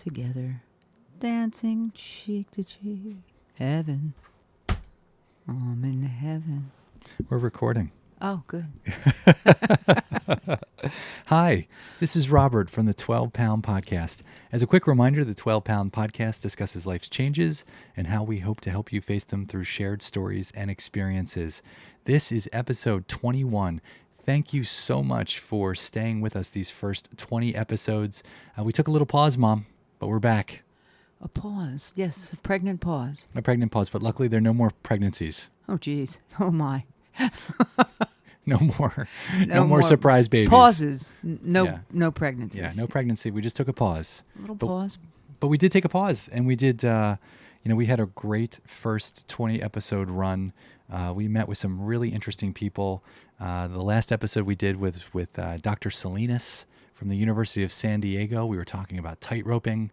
together, dancing cheek to cheek. Heaven. I'm in heaven. We're recording. Oh, good. Hi, this is Robert from the 12 Pound Podcast. As a quick reminder, the 12 Pound Podcast discusses life's changes and how we hope to help you face them through shared stories and experiences. This is episode 21. Thank you so much for staying with us these first 20 episodes. We took a little pause, Mom, but we're back. A pause. Yes, a pregnant pause. A pregnant pause, but luckily there are no more pregnancies. Oh, geez. Oh, my. No more surprise babies. Pauses. No pregnancies. Yeah, no pregnancy. We just took a pause. A little pause. But we did take a pause, and we did, we had a great first 20 episode run. We met with some really interesting people. The last episode we did with Dr. Salinas from the University of San Diego. We were talking about tightroping.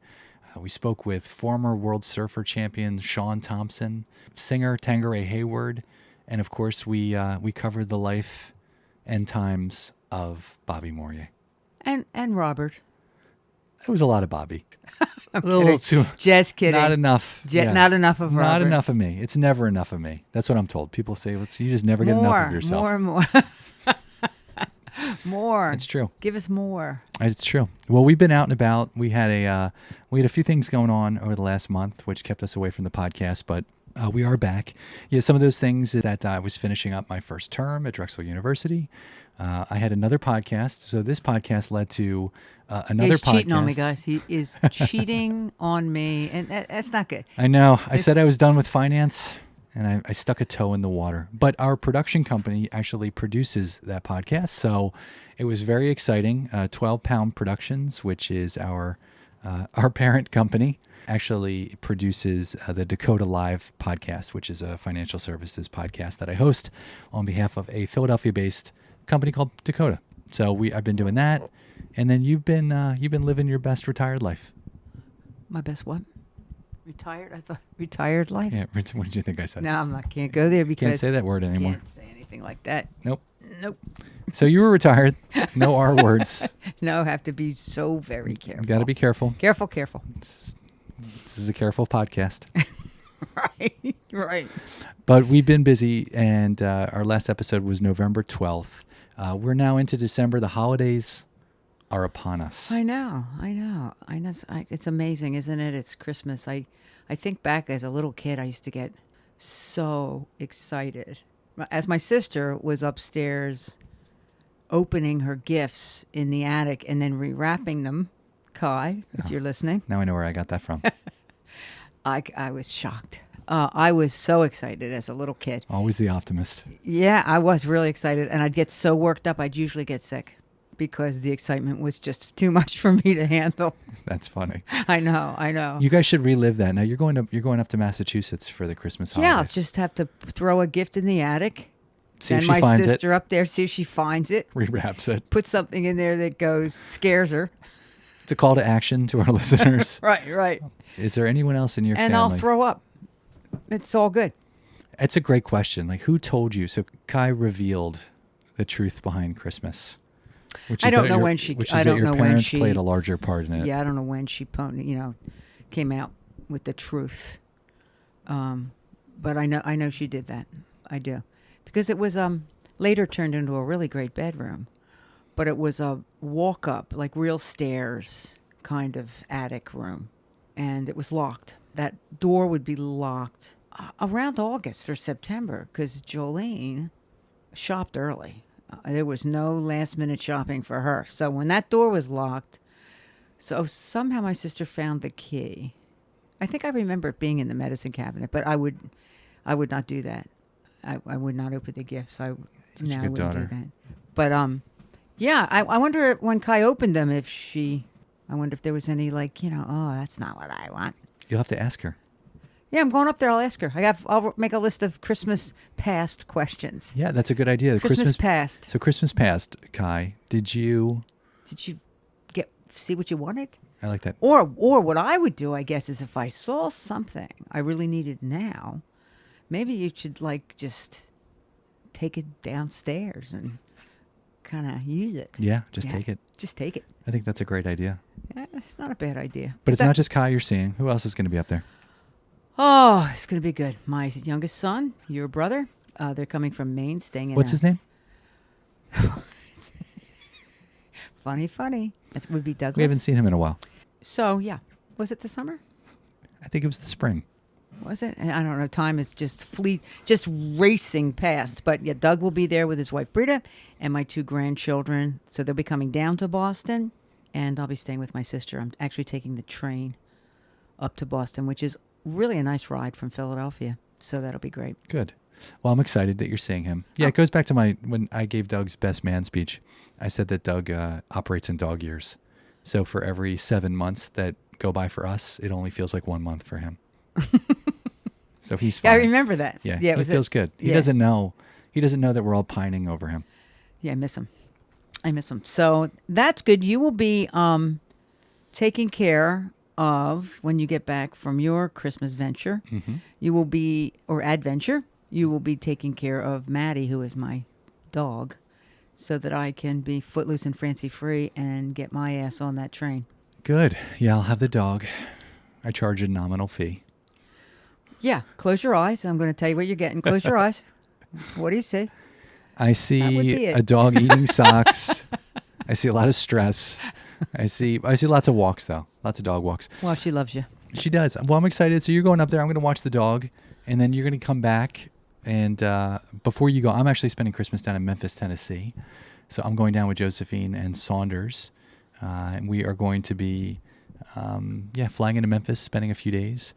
We spoke with former World Surfer champion Sean Thompson, singer Tangeray Hayward, and of course we covered the life and times of Bobbie Moore. And Robert. It was a lot of Bobbie. I'm a little too. Just kidding. Not enough. Not enough of Robert. Not enough of me. It's never enough of me. That's what I'm told. People say, you just never get enough of yourself. More. More. It's true. Give us more. It's true. Well, we've been out and about. We had a few things going on over the last month, which kept us away from the podcast, but we are back. Yeah, some of those things that I was finishing up my first term at Drexel University. I had another podcast. So this podcast led to another podcast. He's cheating on me, guys. He is cheating on me, and that's not good. I know. I said I was done with finance, and I stuck a toe in the water. But our production company actually produces that podcast, so it was very exciting. 12 Pound Productions, which is our parent company, actually produces the Dakota Live podcast, which is a financial services podcast that I host on behalf of a Philadelphia-based company called Dakota. So I've been doing that, and then you've been living your best retired life. My best what? Retired? I thought retired life. Yeah. What did you think I said? No, I'm not. Can't go there because can't say that word anymore. Can't say anything like that. Nope. Nope. So you were retired. No R words. No, have to be so very careful. You got to be careful. Careful. This is a careful podcast. Right. But we've been busy, and our last episode was November 12th. We're now into December. The holidays are upon us. I know. It's amazing, isn't it? It's Christmas. I think back as a little kid, I used to get so excited. As my sister was upstairs opening her gifts in the attic and then rewrapping them, Kai, if you're listening. Now I know where I got that from. I was shocked. I was so excited as a little kid. Always the optimist. Yeah, I was really excited. And I'd get so worked up, I'd usually get sick because the excitement was just too much for me to handle. That's funny. I know. You guys should relive that. Now you're going up to Massachusetts for the Christmas holidays. Yeah, I'll just have to throw a gift in the attic. See if she finds it. My sister up there, see if she finds it. Rewraps it. Put something in there that scares her. It's a call to action to our listeners. Right. Is there anyone else in your family? And I'll throw up. It's all good. It's a great question. Like, who told you? So Kai revealed the truth behind Christmas. I don't know when she. Which is that your parents played a larger part in it. Yeah, I don't know when she came out with the truth. But I know she did that. I do, because it was later turned into a really great bedroom, but it was a walk up, like real stairs kind of attic room, and it was locked. That door would be locked around August or September because Jolene shopped early. There was no last minute shopping for her. So when that door was locked, so somehow my sister found the key. I think I remember it being in the medicine cabinet, but I would not do that. I would not open the gifts. I wouldn't do that. But yeah, I wonder when Kai opened them I wonder if there was any that's not what I want. You'll have to ask her. Yeah, I'm going up there. I'll ask her. I'll make a list of Christmas past questions. Yeah, that's a good idea. Christmas past. So Christmas past, Kai, did you see what you wanted? I like that. Or what I would do, I guess, is if I saw something I really needed now, maybe you should just take it downstairs and kind of use it. Yeah, take it. Just take it. I think that's a great idea. It's not a bad idea. But it's not just Kai you're seeing. Who else is going to be up there? Oh, it's going to be good. My youngest son, your brother, they're coming from Maine, staying in What's his name? Funny. That would be Douglas. We haven't seen him in a while. So, yeah. Was it the summer? I think it was the spring. Was it? I don't know. Time is just racing past. But yeah, Doug will be there with his wife, Brita, and my 2 grandchildren. So they'll be coming down to Boston, and I'll be staying with my sister. I'm actually taking the train up to Boston, which is really a nice ride from Philadelphia. So that'll be great. Good. Well, I'm excited that you're seeing him. Yeah, it goes back to when I gave Doug's best man speech. I said that Doug operates in dog years. So for every 7 months that go by for us, it only feels like 1 month for him. So he's fine. Yeah, I remember that. Yeah, it feels good. He yeah. doesn't know. He doesn't know that we're all pining over him. Yeah, I miss him. So that's good. You will be taking care of, when you get back from your Christmas venture, you will be, or adventure, you will be taking care of Maddie, who is my dog, so that I can be footloose and fancy-free and get my ass on that train. Good. Yeah, I'll have the dog. I charge a nominal fee. Yeah, close your eyes. I'm going to tell you what you're getting. Close your eyes. What do you see? I That would see be it. a dog eating socks. I see a lot of stress. I see lots of walks, though. Lots of dog walks. Well, she loves you. She does. Well, I'm excited. So you're going up there. I'm going to watch the dog, and then you're going to come back. And before you go, I'm actually spending Christmas down in Memphis, Tennessee. So I'm going down with Josephine and Saunders. And we are going to be, flying into Memphis, spending a few days.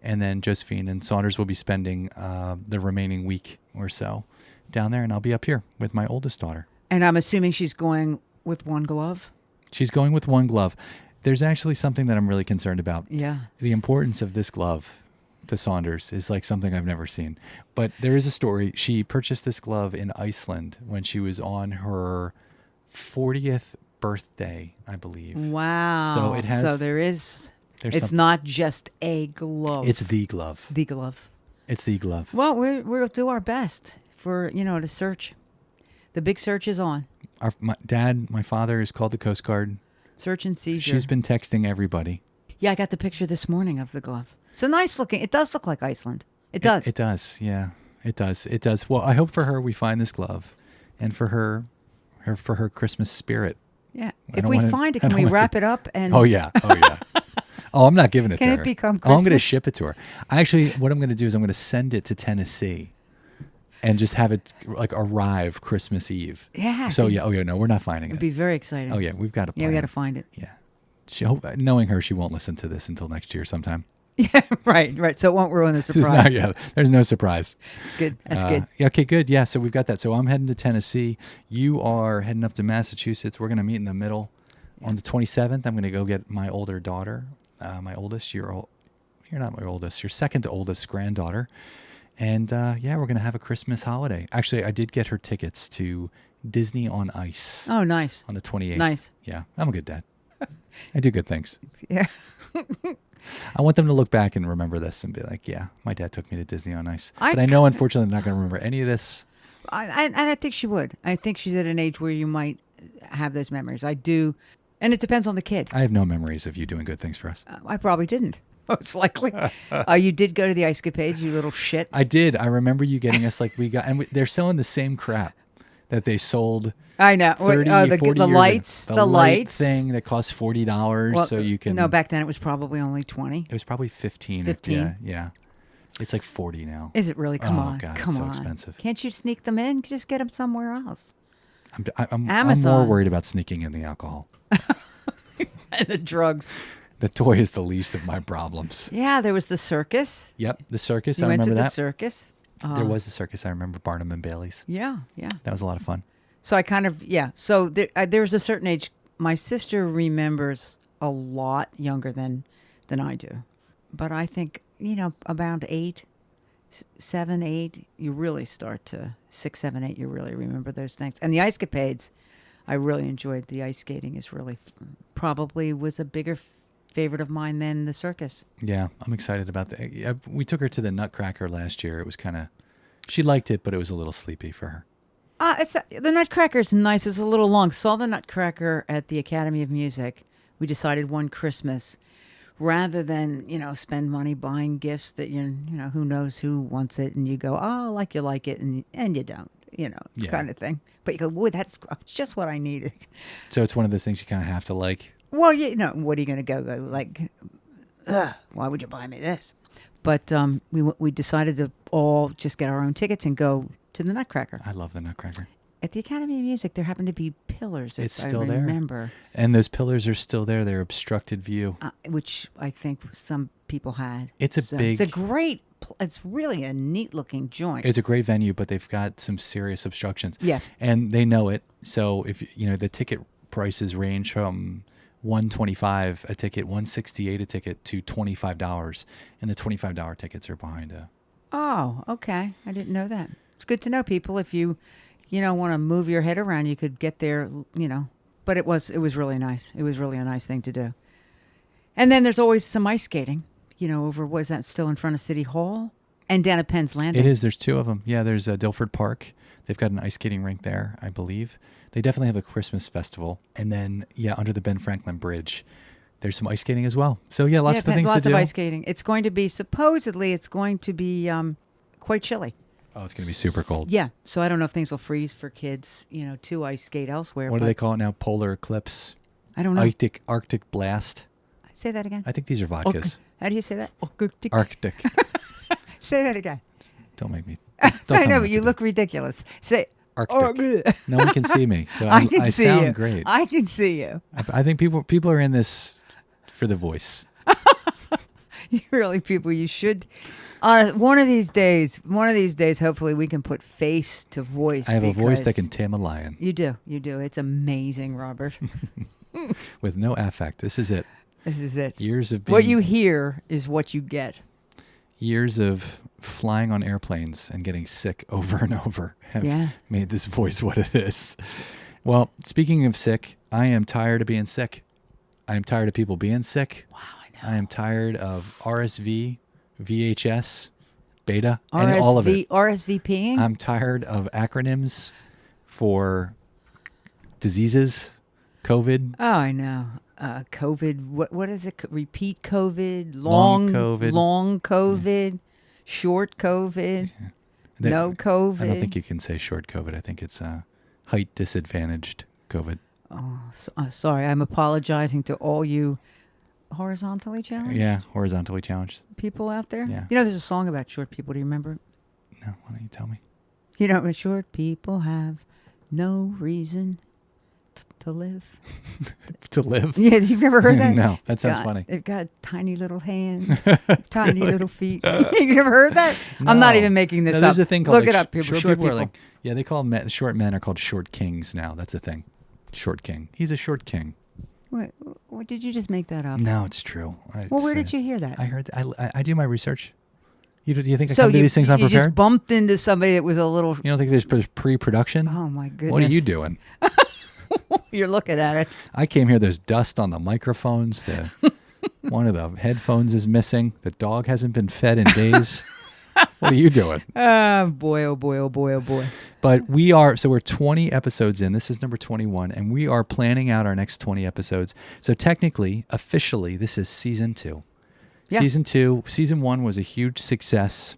And then Josephine and Saunders will be spending the remaining week or so down there. And I'll be up here with my oldest daughter. And I'm assuming she's going with one glove? She's going with one glove. There's actually something that I'm really concerned about. Yeah. The importance of this glove to Saunders is like something I've never seen. But there is a story. She purchased this glove in Iceland when she was on her 40th birthday, I believe. Wow. So it has. So there's It's not just a glove. It's the glove. The glove. It's the glove. Well, we'll do our best for, to search. The big search is on. My father is called the Coast Guard. Search and seizure. She's been texting everybody. Yeah, I got the picture this morning of the glove. It's a nice looking. It does look like Iceland. It does. It does. Yeah, it does. It does. Well, I hope for her we find this glove, and for her Christmas spirit. Yeah. If we find it, can we wrap it up and? Oh yeah. Oh, I'm not giving it to her. Can it become Oh, I'm going to Christmas? ship it to her. What I'm going to do is I'm going to send it to Tennessee and just have it like arrive Christmas Eve. Yeah. So yeah. Oh yeah. No, we're not finding It'd it. be very exciting. Oh yeah. We've got to plan. Yeah, we got to find it. Yeah. Knowing her, she won't listen to this until next year sometime. Yeah. Right. So it won't ruin the surprise. There's no surprise. Good. That's good. Yeah, okay, good. Yeah, so we've got that. So I'm heading to Tennessee. You are heading up to Massachusetts. We're going to meet in the middle. On the 27th, I'm going to go get my older daughter, my oldest. You're not my oldest. Your second oldest granddaughter. And we're going to have a Christmas holiday. Actually, I did get her tickets to Disney on Ice. Oh, nice. On the 28th. Nice. Yeah, I'm a good dad. I do good things. Yeah. I want them to look back and remember this and be like, yeah, my dad took me to Disney on Ice. I But I know, unfortunately, I'm not going to remember any of this. I think she would. I think she's at an age where you might have those memories. I do. And it depends on the kid. I have no memories of you doing good things for us. I probably didn't. Most likely. You did go to the Ice Capades, you little shit. I did. I remember you getting us they're selling the same crap that they sold. I know. 30, 40 the years lights. ago. The light lights. thing that costs $40 Well, so you can. No, back then it was probably only 20. It was probably 15. 15. Yeah. It's like 40 now. Is it really? Come on. God, Come it's so on. expensive. Can't you sneak them in? Just get them somewhere else. I'm Amazon. more worried about sneaking in the alcohol. And the drugs. The toy is the least of my problems. Yeah, there was the circus. Yep, the circus. You I went remember to the that. circus. There was the circus. I remember Barnum and Bailey's. Yeah. That was a lot of fun. So I kind of, So there's a certain age. My sister remembers a lot younger than I do. But I think, about 8, 7, 8, you really start to 6, 7, 8, you really remember those things. And the Ice Capades, I really enjoyed. The ice skating is really probably was a bigger favorite of mine than the circus. Yeah, I'm excited about that. Yeah, we took her to the Nutcracker last year. It was she liked it, but it was a little sleepy for her. The Nutcracker's nice. It's a little long. Saw the Nutcracker at the Academy of Music we decided one Christmas, rather than, spend money buying gifts that who knows who wants it, and you go, oh, like it, and you don't, Yeah. kind of thing. But you go, whoa, that's just what I needed. So it's one of those things you kind of have to like. Well, what are you going to go like, why would you buy me this? But we decided to all just get our own tickets and go to the Nutcracker. I love the Nutcracker. At the Academy of Music, there happened to be pillars. It's I still there. remember. And those pillars are still there. They're obstructed view. Which I think some people had. It's a big... It's a great... It's really a neat-looking joint. It's a great venue, but they've got some serious obstructions. Yeah. And they know it. So if the ticket prices range from $125 a ticket, $168 a ticket to $25, and the $25 tickets are behind a... Oh, okay. I didn't know that. It's good to know, people. If you want to move your head around, you could get there, But it was really nice. It was really a nice thing to do. And then there's always some ice skating, over, what is that, still in front of City Hall? And down at Penn's Landing. It is. There's two of them. Yeah, there's Dilford Park. They've got an ice skating rink there, I believe. They definitely have a Christmas festival. And then, under the Ben Franklin Bridge, there's some ice skating as well. So, lots of things to do. Lots of ice skating. It's going to be, supposedly, quite chilly. Oh, it's going to be super cold. Yeah. So I don't know if things will freeze for kids, to ice skate elsewhere. What do they call it now? Polar eclipse? I don't know. Arctic blast? Say that again. I think these are vodkas. How do you say that? Arctic. Say that again. Don't make me. I know, but you look ridiculous. Say Arctic. No one can see me, so I see sound you. great. I can see you. I think people are in this for the voice. Really, people, you should. One of these days, hopefully we can put face to voice. I have a voice that can tame a lion. You do. It's amazing, Robert. With no affect. This is it. This is it. Years of being, what you hear is what you get. Years of flying on airplanes and getting sick over and over have made this voice what it is. Well, speaking of sick, I am tired of being sick. I am tired of people being sick. Wow, I know. I am tired of RSV, VHS, beta, and all of it. RSVPing? I'm tired of acronyms for diseases, COVID. Oh, I know. COVID, what is it? Repeat COVID, long COVID, short COVID, no COVID. I don't think you can say short COVID. I think it's height disadvantaged COVID. Oh, sorry. I'm apologizing to all you horizontally challenged. Yeah, horizontally challenged people out there. Yeah. There's a song about short people. Do you remember? No, why don't you tell me? Short people have no reason to live. To live? Yeah, you've never heard that? No, that sounds funny. They've got tiny little hands, tiny little feet. You never heard that? No. I'm not even making this up. There's a thing called Look it up, people. Short people. Are like, they call men, short men are called short kings now. That's a thing. Short king. He's a short king. Wait, what, did you just make that up? No, it's true. Where did you hear that? I heard. I do my research. You think I come to these things unprepared? You just bumped into somebody that was a little... You don't think there's pre-production? Oh, my goodness. What are you doing? You're looking at it. I came here. There's dust on the microphones. One of the headphones is missing. The dog hasn't been fed in days. What are you doing? Boy, oh boy, oh boy, oh boy. But we're 20 episodes in. This is number 21, and we are planning out our next 20 episodes. So technically, officially, this is season 2. Yeah. Season 1 was a huge success.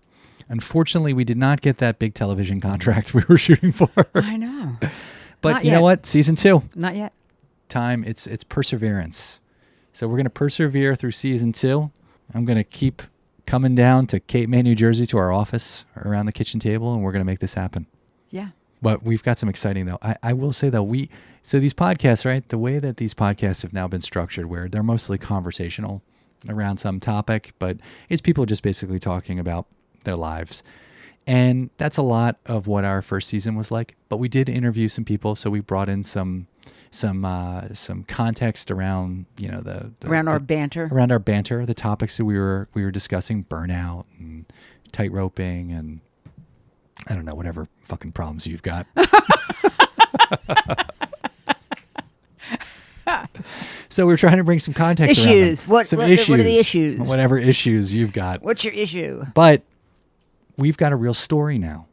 Unfortunately, we did not get that big television contract we were shooting for. I know. But you know what? Season 2. Not yet. Time. It's perseverance. So we're going to persevere through season 2. I'm going to keep coming down to Cape May, New Jersey, to our office around the kitchen table, and we're going to make this happen. Yeah. But we've got some exciting, though. I will say, though, so these podcasts, right, the way that these podcasts have now been structured, where they're mostly conversational around some topic, but it's people just basically talking about their lives. And that's a lot of what our first season was like. But we did interview some people, so we brought in some context around around our banter, the topics that we were discussing, burnout and tight roping, and I don't know, whatever fucking problems you've got. So we're trying to bring some context issues. Around them. What are the issues? Whatever issues you've got. What's your issue? But we've got a real story now.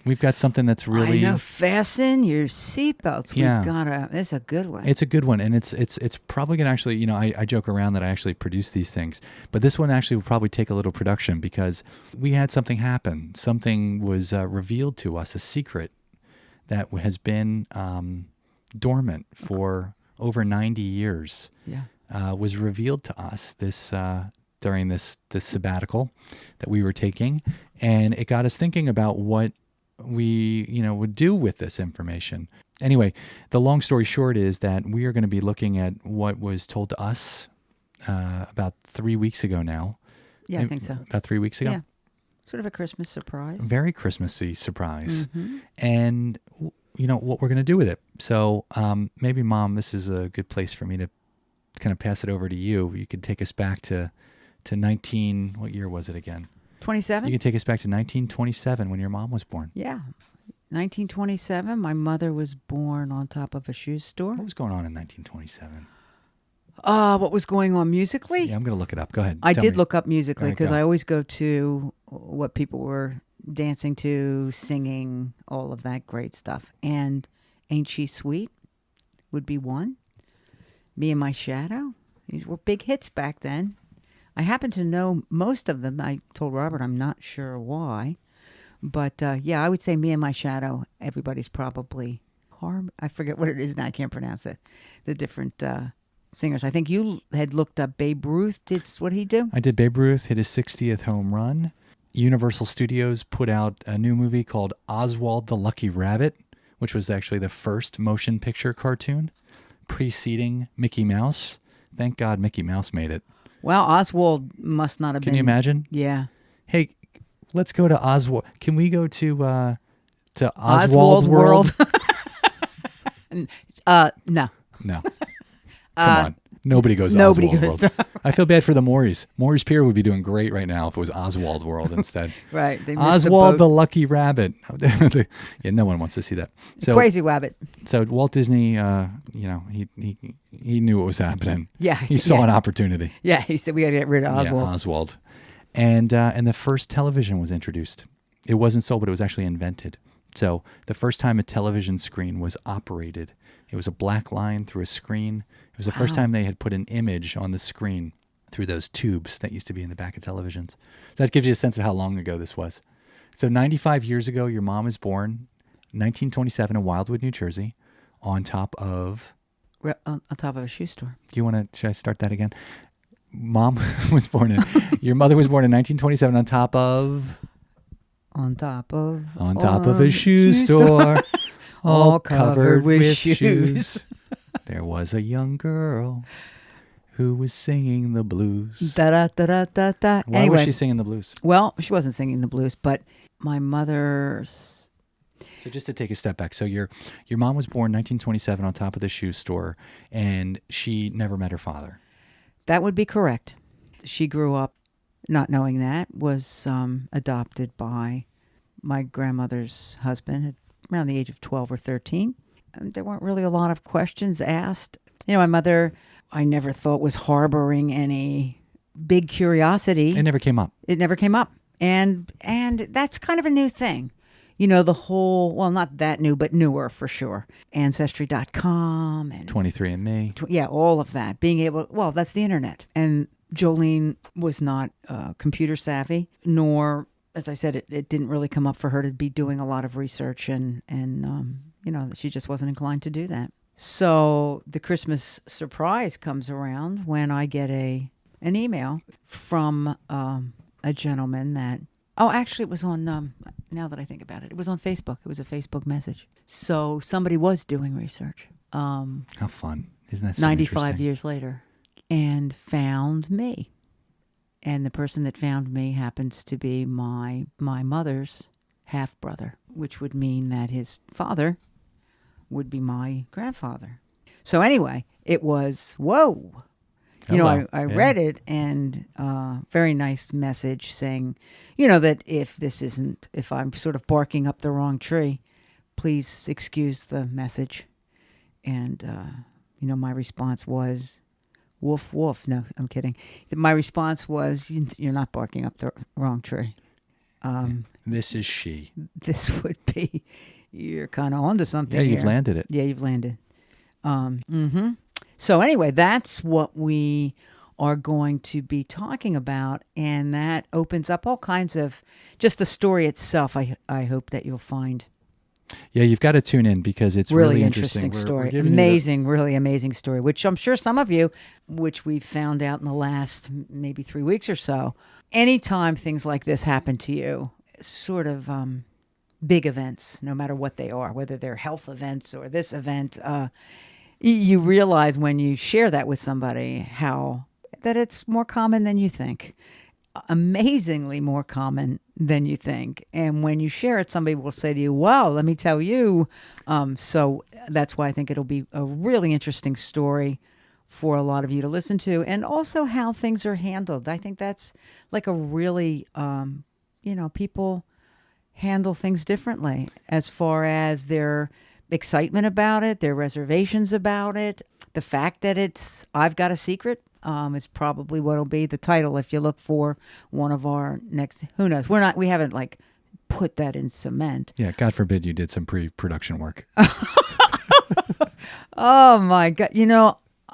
We've got something that's really. I know. Fasten your seatbelts. Yeah. We've got it's a good one. It's a good one, and it's probably gonna actually, I joke around that I actually produce these things, but this one actually will probably take a little production because we had something happen. Something was revealed to us, a secret that has been dormant for over 90 years. Yeah. Was revealed to us during this sabbatical that we were taking, and it got us thinking about what we would do with this information. Anyway, the long story short is that we are going to be looking at what was told to us about 3 weeks ago now. Yeah, I think so. About 3 weeks ago. Yeah. Sort of a Christmas surprise. Very Christmassy surprise. Mm-hmm. And what we're going to do with it. So maybe, Mom, this is a good place for me to kind of pass it over to you. You could take us back to 19, what year was it again? 27? You can take us back to 1927 when your mom was born. Yeah. 1927. My mother was born on top of a shoe store. What was going on in 1927? What was going on musically? Yeah, I'm going to look it up. Go ahead. I Tell did me. look up musically because go. I always go to what people were dancing to, singing, all of that great stuff. And Ain't She Sweet would be one. Me and My Shadow. These were big hits back then. I happen to know most of them. I told Robert I'm not sure why. But yeah, I would say Me and My Shadow. Everybody's probably I forget what it is now. I can't pronounce it. The different singers. I think you had looked up Babe Ruth. What he do? I did. Babe Ruth hit his 60th home run. Universal Studios put out a new movie called Oswald the Lucky Rabbit, which was actually the first motion picture cartoon preceding Mickey Mouse. Thank God Mickey Mouse made it. Well, Oswald must not have been. Can you imagine? Yeah. Hey, let's go to Oswald. Can we go to Oswald Oswald World? No. No. Come on. Nobody goes nobody Oswald goes World. I feel bad for the Maury's. Maury's Pier would be doing great right now if it was Oswald World instead. Right. They missed Oswald the the boat. Lucky Rabbit. Yeah, no one wants to see that. So, Crazy Rabbit. So Walt Disney, he knew what was happening. Yeah. He saw an opportunity. Yeah, he said we got to get rid of Oswald. Yeah, Oswald. And the first television was introduced. It wasn't sold, but it was actually invented. So the first time a television screen was operated, it was a black line through a screen. It was the first time they had put an image on the screen through those tubes that used to be in the back of televisions. That gives you a sense of how long ago this was. So 95 years ago, your mom was born, 1927 in Wildwood, New Jersey, on top of... On top of a shoe store. Should I start that again? Mom was born your mother was born in 1927 on top of... On top of a shoe store, all covered with shoes. There was a young girl who was singing the blues. Da da da da da da. Why Anyway, was she singing the blues? Well, she wasn't singing the blues, but my mother's... So just to take a step back, so your mom was born 1927 on top of the shoe store, and she never met her father. That would be correct. She grew up not knowing that, was adopted by my grandmother's husband around the age of 12 or 13. And there weren't really a lot of questions asked. My mother, I never thought was harboring any big curiosity. It never came up. It never came up. And that's kind of a new thing. The whole, well, not that new, but newer for sure. Ancestry.com. And 23andMe. Yeah, all of that. Being able, well, that's the internet. And Jolene was not computer savvy, nor, as I said, it didn't really come up for her to be doing a lot of research and she just wasn't inclined to do that. So the Christmas surprise comes around when I get an email from a gentleman that, actually it was on, now that I think about it, it was on Facebook. It was a Facebook message. So somebody was doing research. How fun. Isn't that so 95 interesting? years later, and found me. And the person that found me happens to be my mother's half-brother, which would mean that his father would be my grandfather. So anyway, it was, whoa. I read it, and very nice message saying, that if I'm sort of barking up the wrong tree, please excuse the message. And, my response was, woof, woof. No, I'm kidding. My response was, you're not barking up the wrong tree. This is she. This would be, you're kind of onto something. Yeah, you've here. landed it. Yeah, you've landed. So anyway, that's what we are going to be talking about, and that opens up all kinds of just the story itself. I hope that you'll find Yeah, you've got to tune in because it's really interesting We're story. giving you Amazing, really amazing story, which I'm sure some of you, which we found out in the last maybe 3 weeks or so, anytime things like this happen to you, sort of big events, no matter what they are, whether they're health events or this event, you realize when you share that with somebody how that it's more common than you think. Amazingly more common than you think. And when you share it, somebody will say to you, wow, let me tell you. So that's why I think it'll be a really interesting story for a lot of you to listen to, and also how things are handled. I think that's like a really, people handle things differently as far as their excitement about it, their reservations about it. The fact that it's I've Got a Secret is probably what'll be the title if you look for one of our next. Who knows? We haven't like put that in cement. Yeah, God forbid you did some pre-production work. Oh my God!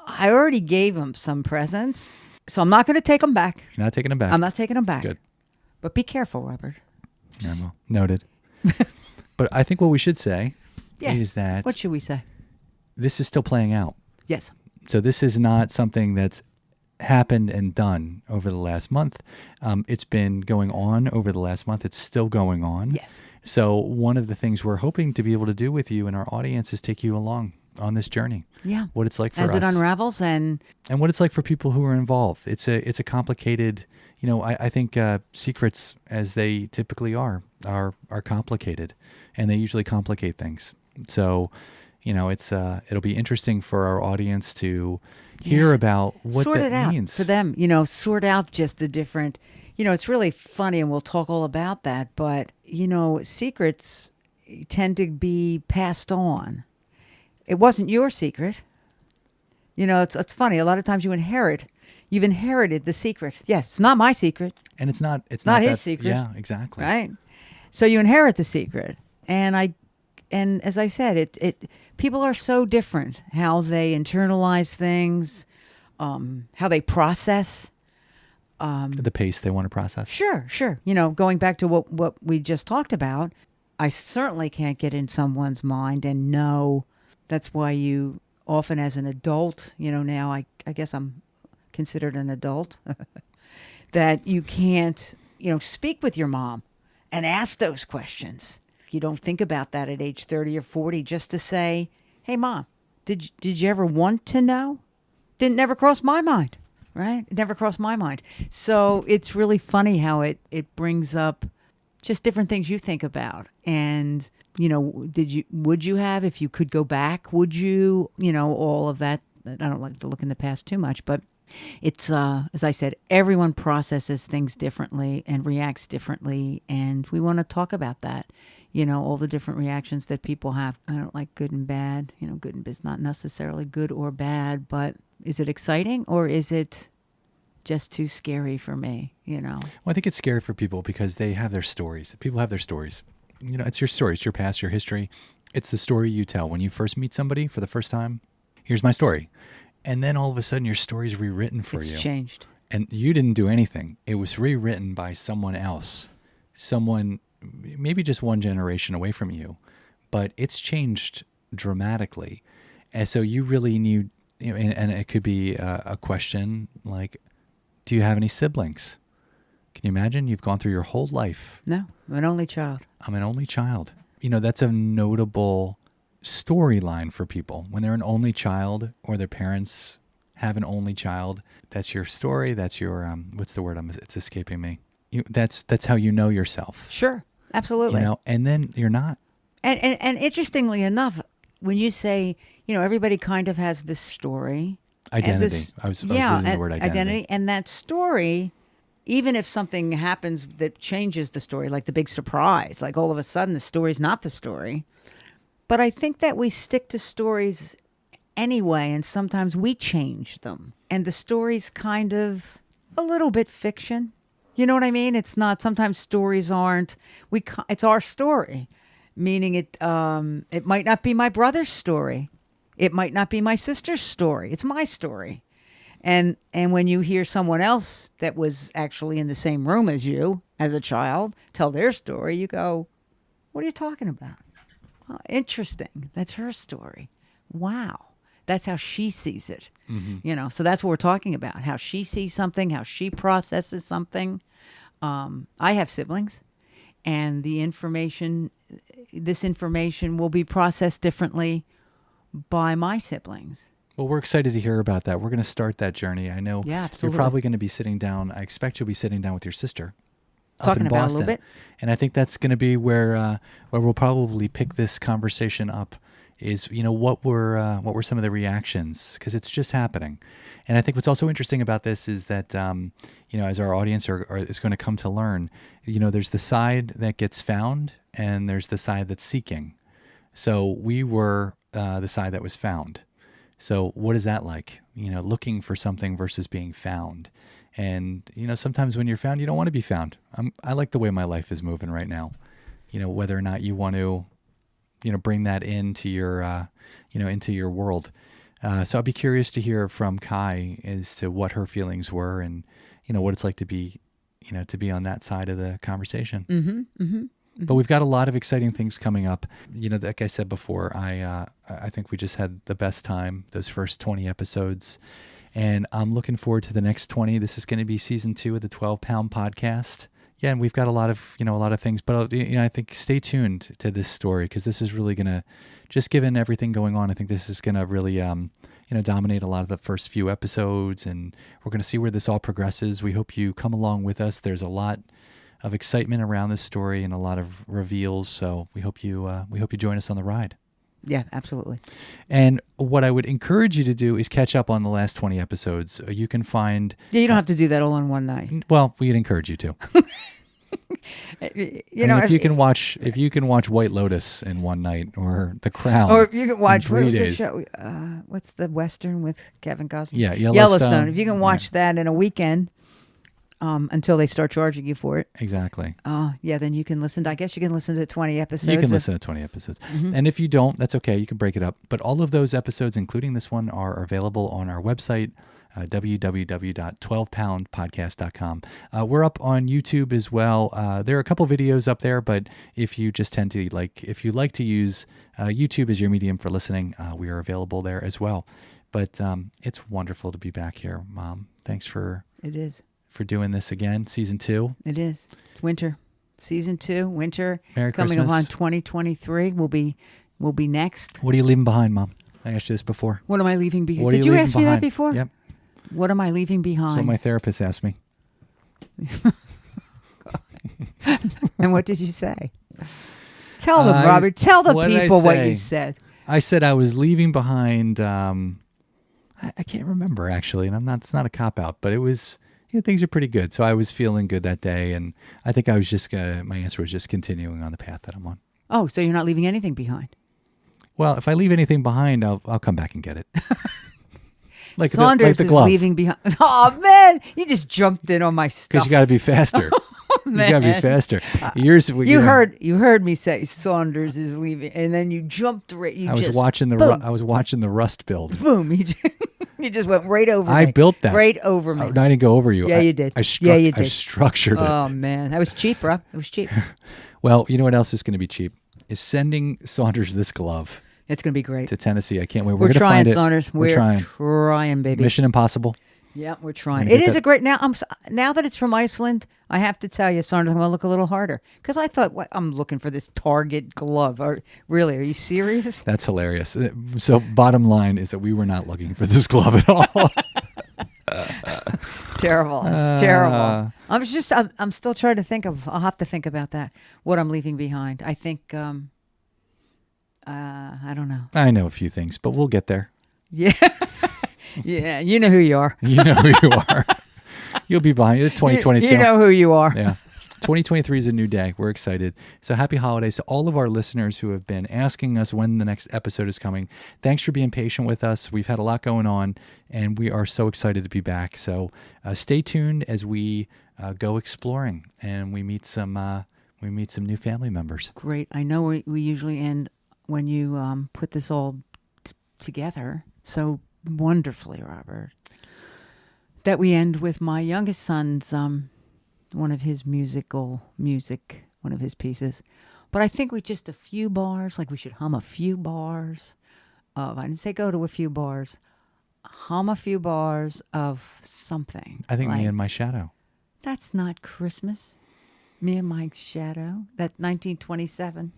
I already gave them some presents, so I'm not going to take them back. You're not taking them back. I'm not taking them back. Good. But be careful, Robert. Yeah, well, noted. But I think what we should say Yeah. is that What should we say? this is still playing out. Yes. So this is not something that's happened and done over the last month. It's been going on over the last month. It's still going on. Yes. So one of the things we're hoping to be able to do with you and our audience is take you along on this journey. Yeah. What it's like for As us. it unravels and And what it's like for people who are involved. It's a complicated, I think secrets, as they typically are complicated, and they usually complicate things. So, it'll be interesting for our audience to hear about what sort that it means out for them, sort out just the different, it's really funny, and we'll talk all about that, but, secrets tend to be passed on. It wasn't your secret. It's funny. A lot of times you've inherited the secret. Yes, it's not my secret. And it's not not his that, secret. Yeah, exactly. Right. So you inherit the secret. And as I said, it people are so different, how they internalize things, how they process. The pace they want to process. Sure. Going back to what we just talked about, I certainly can't get in someone's mind and know. That's why you often, as an adult, now I guess I'm considered an adult, that you can't, speak with your mom and ask those questions. You don't think about that at age 30 or 40, just to say, hey, Mom, did you ever want to know? Didn't never cross my mind, right? It never crossed my mind. So it's really funny how it brings up just different things you think about. And, would you have, if you could go back, would you, all of that. I don't like to look in the past too much, but it's, as I said, everyone processes things differently and reacts differently. And we want to talk about that, all the different reactions that people have. I don't like good and bad, good and bad is not necessarily good or bad, but is it exciting or is it just too scary for me, Well, I think it's scary for people because they have their stories. People have their stories. It's your story. It's your past, your history. It's the story you tell when you first meet somebody for the first time. Here's my story. And then all of a sudden your story's rewritten for you. It's changed. And you didn't do anything. It was rewritten by someone else. Someone maybe just one generation away from you. But it's changed dramatically. And so you really need, and it could be a question like, do you have any siblings? Can you imagine? You've gone through your whole life. No, I'm an only child. I'm an only child. That's a notable storyline for people. When they're an only child or their parents have an only child, that's your story. That's your, what's the word? It's escaping me. That's how you know yourself. Sure, absolutely. And then you're not. And interestingly enough, when you say, everybody kind of has this story. Identity. I was using the word identity. And that story, even if something happens that changes the story, like the big surprise, like all of a sudden the story's not the story. But I think that we stick to stories anyway, and sometimes we change them. And the story's kind of a little bit fiction. You know what I mean? It's not. Sometimes stories aren't. It's our story, meaning it might not be my brother's story. It might not be my sister's story. It's my story. And when you hear someone else that was actually in the same room as you as a child tell their story, you go, "What are you talking about? Oh, interesting. That's her story. Wow. That's how she sees it." Mm-hmm. So that's what we're talking about, how she sees something, how she processes something. I have siblings, and this information will be processed differently by my siblings. Well, we're excited to hear about that. We're going to start that journey. I know Yeah, absolutely. you're probably going to be sitting down. I expect you'll be sitting down with your sister. Talking up in about Boston. it a little bit. And I think that's going to be where we'll probably pick this conversation up is, what were some of the reactions? Because it's just happening. And I think what's also interesting about this is that, as our audience is going to come to learn, there's the side that gets found and there's the side that's seeking. So we were the side that was found. So what is that like? Looking for something versus being found. And, sometimes when you're found, you don't want to be found. I like the way my life is moving right now. Whether or not you want to, bring that into your world. So I'll be curious to hear from Kai as to what her feelings were and, what it's like to be on that side of the conversation. Mm-hmm, mm-hmm, mm-hmm. But we've got a lot of exciting things coming up. Like I said before, I think we just had the best time, those first 20 episodes. And I'm looking forward to the next 20. This is going to be season 2 of the 12 Pound Podcast. Yeah, and we've got a lot of things. But I think stay tuned to this story because this is really going to, just given everything going on, I think this is going to really, dominate a lot of the first few episodes. And we're going to see where this all progresses. We hope you come along with us. There's a lot of excitement around this story and a lot of reveals. So we hope you join us on the ride. Yeah, absolutely. And what I would encourage you to do is catch up on the last 20 episodes. You can find... Yeah, you don't have to do that all in one night. Well, we'd encourage you to. If you can watch White Lotus in one night or The Crown, or you can watch 3 days. The show? What's the Western with Kevin Costner? Yeah, Yellowstone. If you can watch that in a weekend, until they start charging you for it. Exactly. Then you can listen. I guess you can listen to 20 episodes. You can listen to 20 episodes. Mm-hmm. And if you don't, that's okay. You can break it up. But all of those episodes, including this one, are available on our website, www.12poundpodcast.com. We're up on YouTube as well. There are a couple videos up there, but if you just tend to if you like to use YouTube as your medium for listening, we are available there as well. But it's wonderful to be back here, Mom. Thanks for doing this again, season 2. It is. It's winter. Season 2, winter. Merry coming Christmas. Upon 2023 will be next. What are you leaving behind, Mom? I asked you this before. What am I leaving behind? Did you ask me that before? Yep. What am I leaving behind? That's what my therapist asked me. And what did you say? Tell them, Robert. Tell the people what you said. I said I was leaving behind. I can't remember actually, and it's not a cop out, but it was. Things are pretty good. So I was feeling good that day, and I think I was just my answer was just continuing on the path that I'm on. Oh, so you're not leaving anything behind? Well, if I leave anything behind, I'll come back and get it. Saunders the glove. Is leaving behind. Oh man, you just jumped in on my stuff. Because you got to be faster. You got to be faster. You heard me say Saunders is leaving, and then you jumped right. I was watching the Rust build. Boom! You just went right over me. I built that right over me. I didn't go over you. Yeah, you did. I structured it. Oh man, that was cheap, bro. It was cheap. Well, you know what else is going to be cheap? Is sending Saunders this glove. It's going to be great. To Tennessee. I can't wait. We're going to trying, find it. Saunders. We're trying, baby. Mission Impossible. Yeah, we're trying. It is a great now that it's from Iceland. I have to tell you, Saunders, I'm going to look a little harder because I thought I'm looking for this Target glove. Really? Are you serious? That's hilarious. So, bottom line is that we were not looking for this glove at all. Terrible. It's terrible. I'm still trying to think of. I'll have to think about that. What I'm leaving behind. I think. I don't know. I know a few things, but we'll get there. Yeah. Yeah, you know who you are. You know who you are. You'll be behind. It's 2022. You know who you are. Yeah. 2023 is a new day. We're excited. So happy holidays to all of our listeners who have been asking us when the next episode is coming. Thanks for being patient with us. We've had a lot going on, and we are so excited to be back. So stay tuned as we go exploring, and we meet some new family members. Great. I know we usually end when you put this all together so wonderfully, Robert, that we end with my youngest son's one of his one of his pieces. But I think with just a few bars, like we should hum a few bars of, I didn't say go to a few bars, hum a few bars of something. I think like, Me and My Shadow. That's not Christmas. Me and My Shadow. That 1927.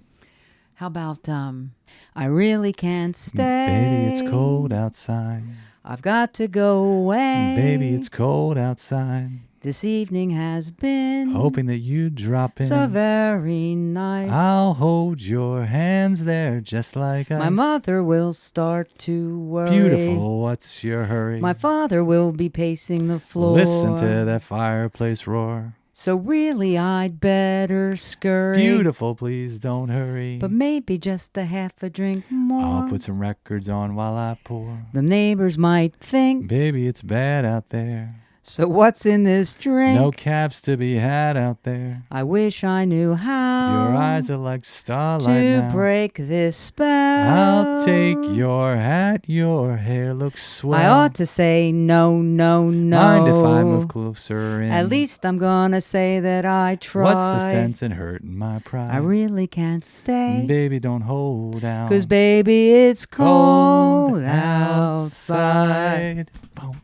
How about I really can't stay. Baby, it's cold outside. I've got to go away. Baby, it's cold outside. This evening has been Hoping that you drop in. so very nice. I'll hold your hands there just like us. My mother will start to worry. Beautiful, what's your hurry? My father will be pacing the floor. Listen to that fireplace roar. So really I'd better scurry. Beautiful, please don't hurry. But maybe just a half a drink more. I'll put some records on while I pour. The neighbors might think, Baby, it's bad out there. so what's in this drink? No cabs to be had out there. I wish I knew how. Your eyes are like starlight to now. break this spell. I'll take your hat, your hair looks swell. I ought to say no, no, no. Mind if I move closer in? At least I'm gonna say that I tried. What's the sense in hurting my pride? I really can't stay. Baby, don't hold out. 'Cause baby, it's cold outside. outside. Boom.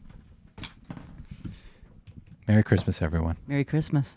Merry Christmas, everyone. Merry Christmas.